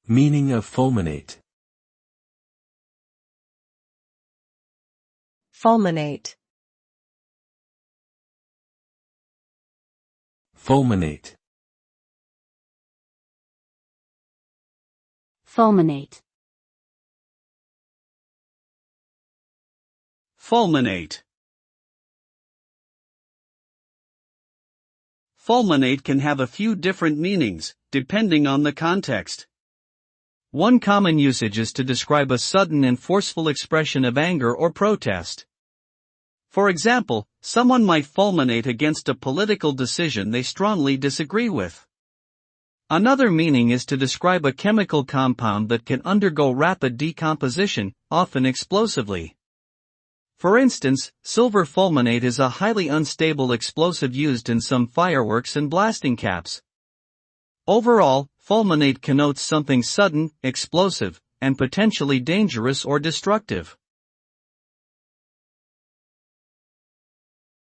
Meaning of fulminate. Fulminate. Fulminate. Fulminate. Fulminate. Fulminate can have a few different meanings, depending on the context. One common usage is to describe a sudden and forceful expression of anger or protest. For example, someone might fulminate against a political decision they strongly disagree with. Another meaning is to describe a chemical compound that can undergo rapid decomposition, often explosively. For instance, silver fulminate is a highly unstable explosive used in some fireworks and blasting caps. Overall, fulminate connotes something sudden, explosive, and potentially dangerous or destructive.